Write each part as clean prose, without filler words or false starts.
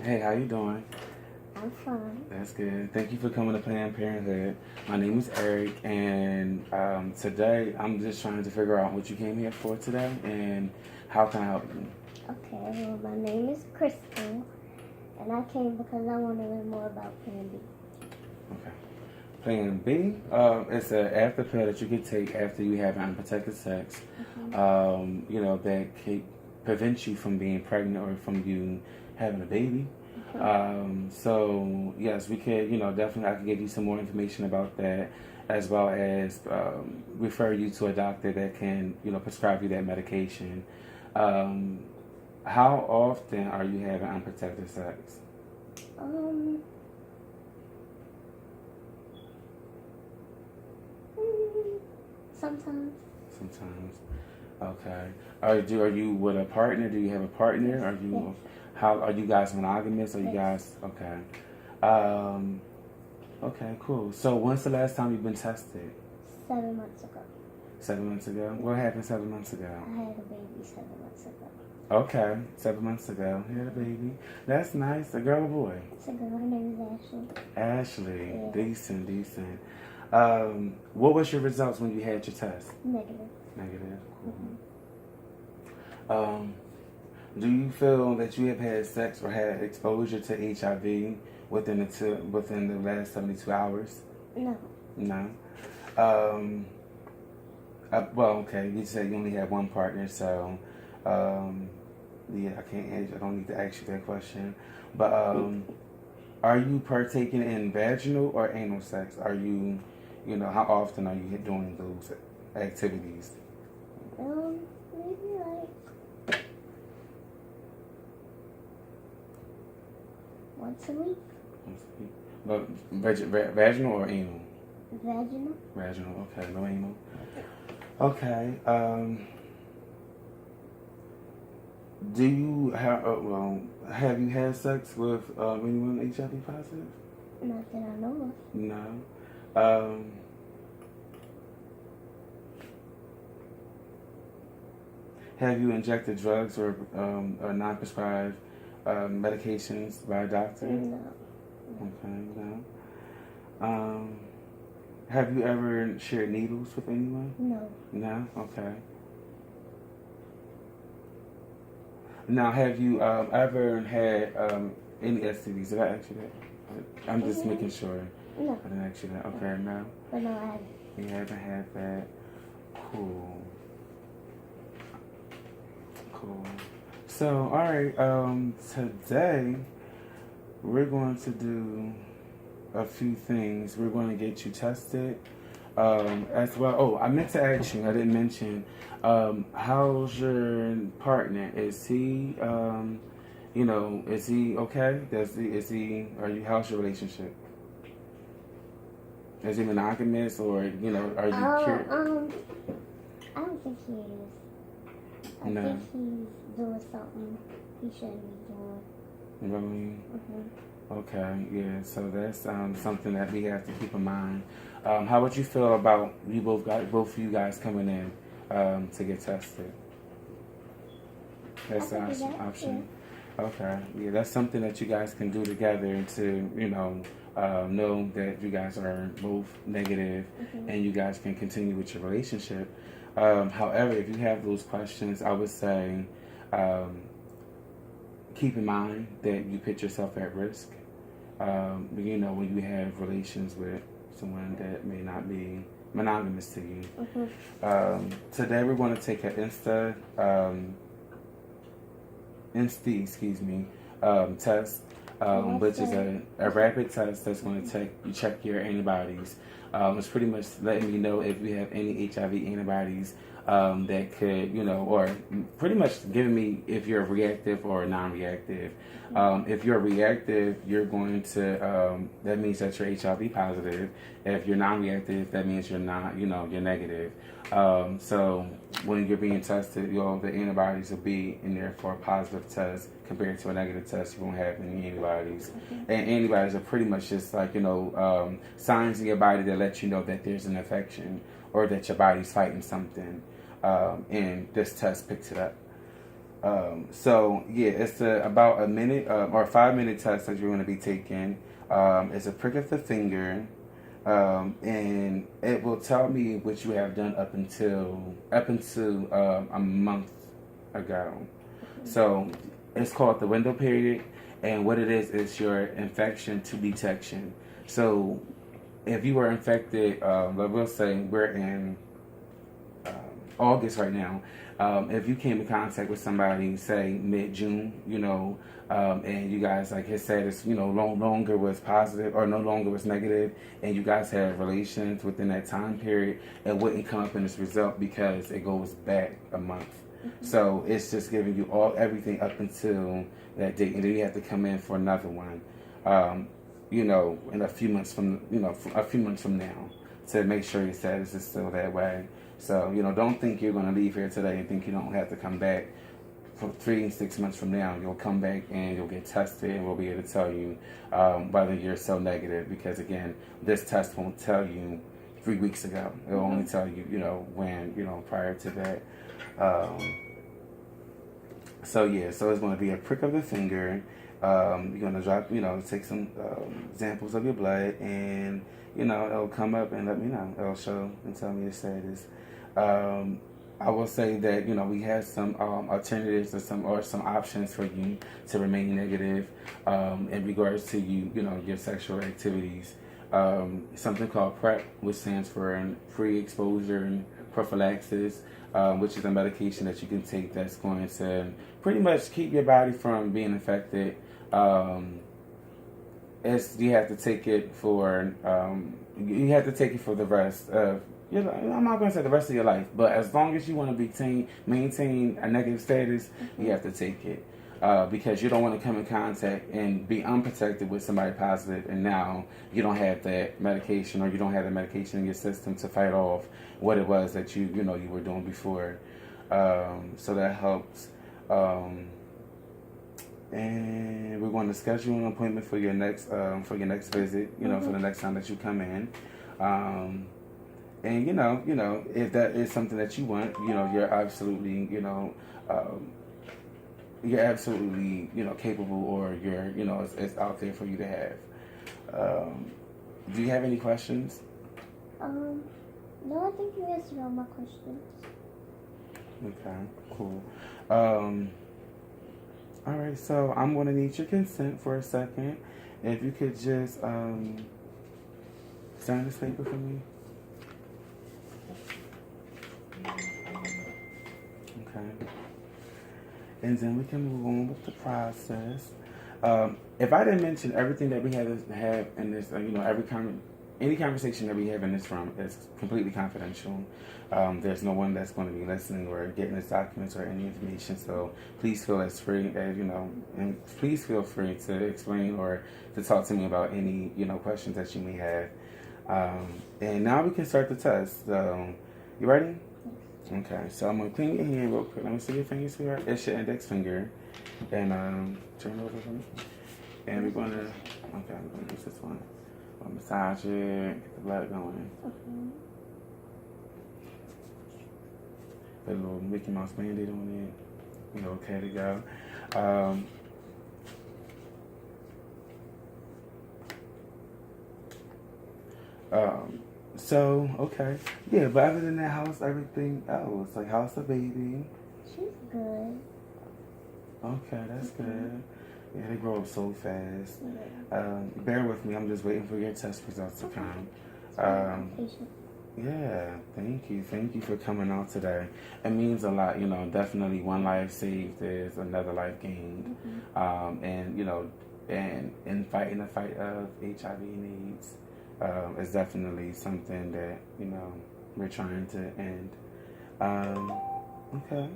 Hey, how you doing? I'm fine. That's good. Thank you for coming to Planned Parenthood. My name is Erik, and today I'm just trying to figure out what you came here for today and how can I help you. Okay, well, my name is Crystal, and I came because I want to learn more about Plan B. Okay. Plan B, it's an after pill that you can take after you have unprotected sex. That can prevent you from being pregnant or from you having a baby. So yes, we could, definitely I could give you some more information about that, as well as refer you to a doctor that can, prescribe you that medication. Um, how often are you having unprotected sex? Um, mm, Sometimes. Sometimes. Okay. Are you with a partner? Do you have a partner? Yes. Are Yes. you how are you guys monogamous? Are you Yes. guys okay? Um, okay, cool. So when's the last time you've been tested? 7 months ago. 7 months ago. What happened 7 months ago? I had a baby 7 months ago. Okay, 7 months ago. You had a baby. That's nice. A girl or boy? It's a girl. Her name is Ashley. Ashley. Yeah. Decent, decent. What was your results when you had your test? Negative. Negative. Mm-hmm. Um, do you feel that you have had sex or had exposure to HIV within the last 72 hours? No. No. Okay. You said you only had one partner, so yeah, I don't need to ask you that question. But are you partaking in vaginal or anal sex? Are you, how often are you doing those activities? Maybe like once a week. But vaginal or anal? Vaginal. Vaginal. Okay, no anal. Okay. Do you have you had sex with anyone HIV positive? Not that I know of. No. Um, have you injected drugs or non-prescribed medications by a doctor? No. Okay, no. Have you ever shared needles with anyone? No. No? Okay. Now, have you ever had any STDs? Did I ask you that? I'm just making sure. No. I didn't ask you that. Okay, no. But no, I haven't. You haven't had that. Cool. Cool. So, all right. Today we're going to do a few things. We're going to get you tested as well. Oh, I meant to ask you. I didn't mention. How's your partner? Is he? Is he okay? How's your relationship? Is he monogamous, or are you curious? I don't think he is. I No. think he's doing something he shouldn't be doing. Really? Mm-hmm. Okay, yeah. So that's something that we have to keep in mind. How would you feel about both of you guys coming in to get tested? That's I an can do that, option. Okay, yeah, that's something that you guys can do together to know that you guys are both negative, and you guys can continue with your relationship. However, if you have those questions, I would say keep in mind that you put yourself at risk. When you have relations with someone that may not be monogamous to you. Today we're going to take an test, which is a rapid test that's going to check your antibodies. It's pretty much letting me know if you have any HIV antibodies that could, or pretty much giving me if you're reactive or non-reactive. If you're reactive, you're going to, that means that you're HIV positive. If you're non-reactive, that means you're not, you're negative. So when you're being tested, the antibodies will be in there for a positive test compared to a negative test. You won't have any antibodies. And antibodies are pretty much just like, signs in your body that let you know that there's an infection or that your body's fighting something. And this test picks it up. So yeah, it's about a minute or a 5 minute test that you're going to be taking. It's a prick of the finger, and it will tell me what you have done up until a month ago. So it's called the window period, and what it is your infection to detection. So if you were infected, we'll say we're in August right now. If you came in contact with somebody, say mid-June, and you guys like his status, no longer was positive or no longer was negative, and you guys had relations within that time period, it wouldn't come up in this result because it goes back a month. So it's just giving you everything up until that date, and then you have to come in for another one, in a few months from now, to make sure your status is still that way. So, don't think you're going to leave here today and think you don't have to come back for 3 and 6 months from now. You'll come back and you'll get tested, and we'll be able to tell you whether you're so negative. Because, again, this test won't tell you 3 weeks ago. It'll only tell you, when, prior to that. So it's going to be a prick of the finger. You're going to drop, take some samples of your blood, and, it'll come up and let me know. It'll show and tell me the status. I will say that, we have some alternatives or some options for you to remain negative in regards to your sexual activities. Something called PrEP, which stands for pre-exposure and prophylaxis, which is a medication that you can take that's going to pretty much keep your body from being infected. You have to take it for the rest of I'm not going to say the rest of your life, but as long as you want to maintain a negative status, you have to take it. Because you don't want to come in contact and be unprotected with somebody positive, and now you don't have that medication, or you don't have the medication in your system to fight off what it was that you were doing before. So that helps. And we're going to schedule an appointment for your next visit. For the next time that you come in. And if that is something that you want, you're absolutely, capable, or it's out there for you to have. Do you have any questions? No, I think you answered all my questions. Okay, cool. All right, so I'm going to need your consent for a second. If you could just sign this paper for me. Okay. And then we can move on with the process. If I didn't mention everything that we have in this, any conversation that we have in this room is completely confidential. There's no one that's going to be listening or getting this documents or any information. So please feel and please feel free to explain or to talk to me about any questions that you may have. And now we can start the test. So, you ready? Okay, so I'm going to clean your hand real quick. Let me see your fingers here. It's your index finger. And turn it over for me. And we're going to use this one. I'll massage it, get the blood going. Okay. Put a little Mickey Mouse Band-Aid on it. Okay to go. Okay. Yeah, but other than that, how's everything else? Like, how's the baby? She's good. Okay, that's good. Yeah, they grow up so fast. Bear with me. I'm just waiting for your test results to come. Yeah, thank you. Thank you for coming out today. It means a lot. Definitely one life saved is another life gained. And fighting the fight of HIV and AIDS is definitely something that, we're trying to end. Okay.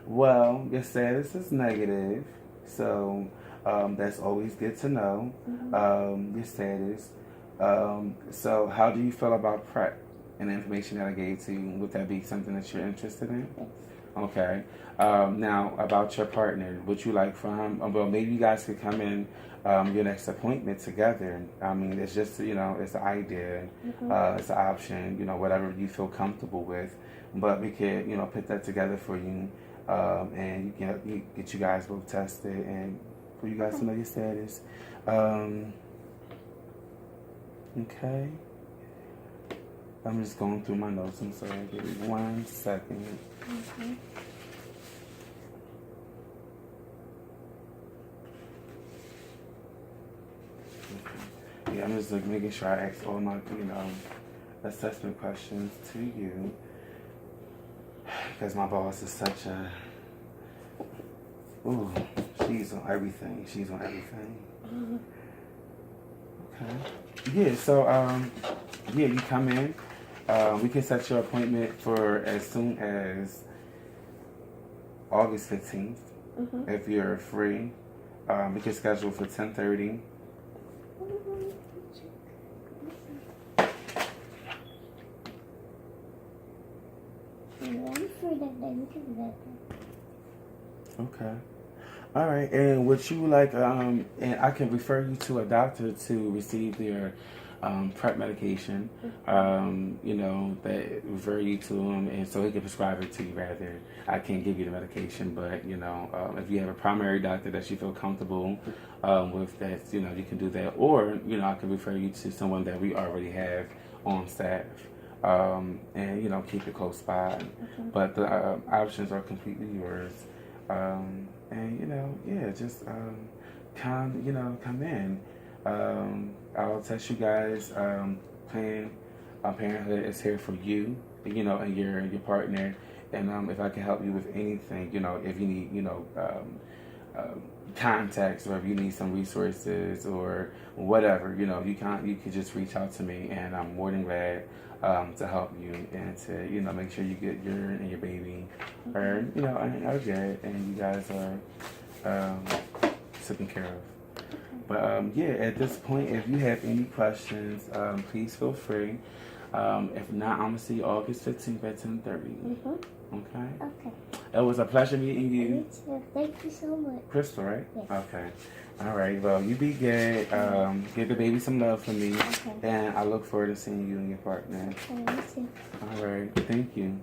Well, your status is negative. So that's always good to know, your status. So how do you feel about PrEP and the information that I gave to you? Would that be something that you're interested in? Yes. Okay. Now, about your partner, would you like for him? Well, maybe you guys could come in your next appointment together. I mean, it's just, it's an idea. It's an option, whatever you feel comfortable with. But we could, put that together for you. and you get you guys both tested and for you guys to know your status. Okay. I'm just going through my notes. I'm sorry. Give me 1 second. Okay. Yeah, I'm just like making sure I ask all my, assessment questions to you. Because my boss is such a, ooh, she's on everything. She's on everything. Okay. Yeah, so, yeah, you come in. We can set your appointment for as soon as August 15th. If you're free. We can schedule for 10:30. I'm free that day. We can do that day. Okay. All right. And would you like, and I can refer you to a doctor to receive their PrEP medication, that refer you to him, and so he can prescribe it to you rather. I can't give you the medication, but, if you have a primary doctor that you feel comfortable with, that, you can do that. Or, I can refer you to someone that we already have on staff. And keep it close by, but the options are completely yours. And just come in. I'll text you guys. Planned Parenthood is here for you, and your partner. And if I can help you with anything, if you need, contacts, or if you need some resources or whatever, you can just reach out to me, and I'm more than glad to help you and to make sure you get your and your baby are are good and you guys are taken care of. But at this point, if you have any questions, please feel free. If not, I'm gonna see you August 15th at 10:30. Okay. Okay. It was a pleasure meeting you. Me too. Thank you so much. Crystal, right? Yes. Okay. All right. Well, you be good. Give the baby some love for me. Okay. And I look forward to seeing you and your partner. Okay, me too. All right. Thank you.